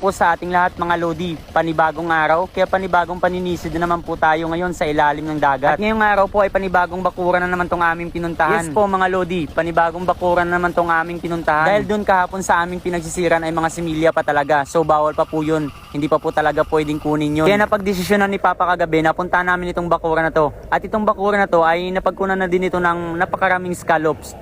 po sa ating lahat mga Lodi, panibagong araw, kaya panibagong paninisid na naman po tayo ngayon sa ilalim ng dagat. At ngayong araw po ay panibagong bakuran na naman tong aming pinuntahan. Yes po mga Lodi, panibagong bakuran na naman tong aming pinuntahan. Dahil dun kahapon sa aming pinagsisiran ay mga similya pa talaga, so bawal pa po yun. Hindi pa po talaga pwedeng kunin yun. Kaya napagdesisyonan ni Papa kagabi na punta namin itong bakuran na to. At itong bakuran na to ay napagkunan na din ito ng napakaraming scallops.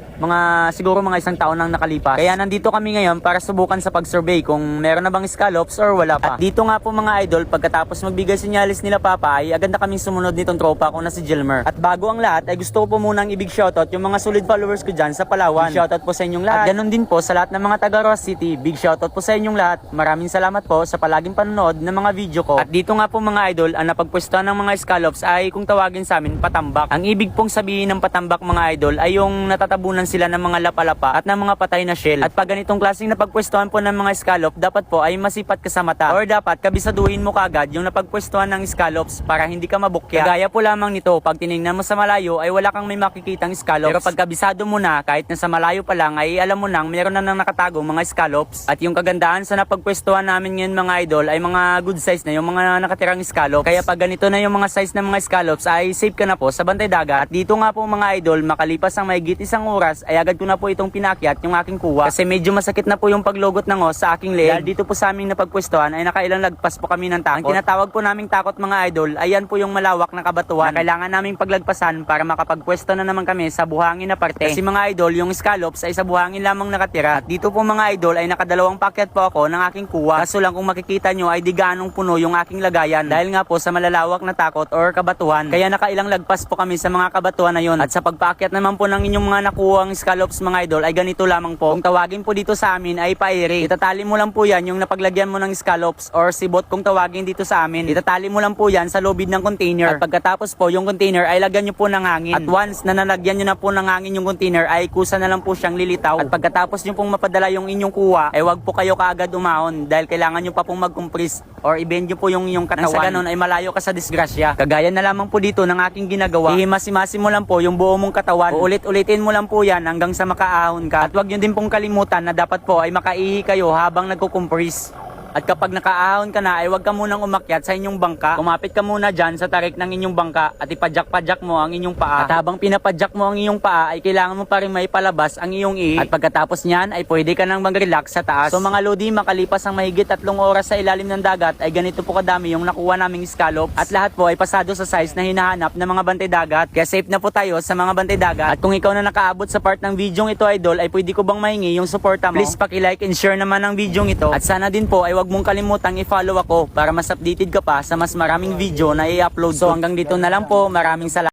Siguro mga isang taon nang nakalipas. Kaya nandito kami ngayon para subukan sa pag-survey kung meron na bang scallops or wala pa. At dito nga po mga idol, pagkatapos magbigay sinyalis nila Papa ay agad na kaming sumunod nitong tropa ko na si Gilmer. At bago ang lahat ay gusto ko po munang ibig shoutout yung mga solid followers ko dyan sa Palawan. Big shoutout po sa inyong lahat. At ganun din po sa lahat ng mga taga Ross City. Big shoutout po sa inyong lahat. Maraming salamat po sa palaging panonood ng mga video ko. At dito nga po mga idol, ang napagpwestuhan ng mga scallops ay kung tawagin sa amin patambak. Ang ibig pong sabihin ng patambak mga idol ay yung natatabunan sila ng mga lapalapa at ng mga patay na shell. At pag ganitong klaseng napagpwestuhan po ng mga scallop, dapat po ay masipat ka sa mata or dapat kabisaduhin mo kaagad yung napagpwestuhan ng scallops para hindi ka mabukya. Kagaya po lamang nito, pag tinignan mo sa malayo ay wala kang may makikitang scallops. Pero pag kabisado mo na, kahit nasa malayo pa lang ay alam mo nang meron na nang nakatagong mga scallops. At yung kagandahan sa napagpwestuhan namin ngayon mga idol ay mga good size na yung mga nakatirang scallops. Kaya pag ganito na yung mga size ng mga scallops ay safe ka na po sa bantay dagat. At dito nga po mga idol, makalipas ang mahigit isang oras ay agad ko na po itong pinakyat yung aking kuwa kasi medyo masakit na po yung paglugot ng os sa aking leg. Dahil dito po sa aming napagpwestuhan ay nakailang lagpas po kami ng takot. Ang tinatawag po naming takot mga idol, ayan po yung malawak na kabatuan na kailangan naming paglagpasan para makapagpwesto na naman kami sa buhangin na parte. Kasi mga idol, yung scallops ay sa buhangin lamang nakatira. At dito po mga idol ay nakadalawang pakyat po ako ng aking kuwa. Kaso lang kung makikita nyo ay di gaanong puno yung aking lagayan dahil nga po sa malalawak na takot or kabatuan. Kaya nakailang lagpas po kami sa mga kabatuan na yun. At sa pagpaakyat naman po ng inyong mga nakuhang scallops mga idol ay ganito lamang po. Kung tawagin po dito sa amin ay paere. Itatali mo lang po yan yung napaglagyan mo ng scallops or sibot kung tawagin dito sa amin. Itatali mo lang po yan sa lubid ng container. At pagkatapos po yung container ay lagyan nyo po ng hangin. At once na nalagyan nyo na po ng hangin yung container ay kusa na lang po siyang lilitaw. At pagkatapos nyo pong mapadala yung inyong kuha ay wag po kayo kaagad umahon dahil kailangan nyo pa pong mag-compress or i-bend nyo po yung inyong katawan. Nang sa ganun ay malayo ka sa disgrasya. Kagaya na lamang po dito ng aking ginagawa. Ihimasi-masi mo lang po yung buo mong katawan. Uulit-ulitin mo lang po yan hanggang sa makaahon ka. At wag nyo din pong kalimutan na dapat po ay makaihi kayo habang nagkukumpris. At kapag nakaahon ka na ay huwag ka munang umakyat sa inyong bangka. Kumapit ka muna dyan sa tarik ng inyong bangka at ipadyak-padyak mo ang inyong paa. At habang pinapadyak mo ang inyong paa ay kailangan mo pa rin may palabas ang iyong ihi. At pagkatapos nyan ay pwede ka nang mag-relax sa taas. So mga Lodi, makalipas ang mahigit 3 oras sa ilalim ng dagat ay ganito po kadami yung nakuha naming scallops. At lahat po ay pasado sa size na hinahanap ng mga bantay dagat. Kaya safe na po tayo sa mga bantay dagat. At kung ikaw na nakaabot sa part ng video ito idol ay pwede ko bang mahingi yung suporta mo? Please paki-like and share naman ang video ito. At sana din po ay wag mong kalimutang i-follow ako para mas updated ka pa sa mas maraming video na i-upload. So hanggang dito na lang po. Maraming salamat.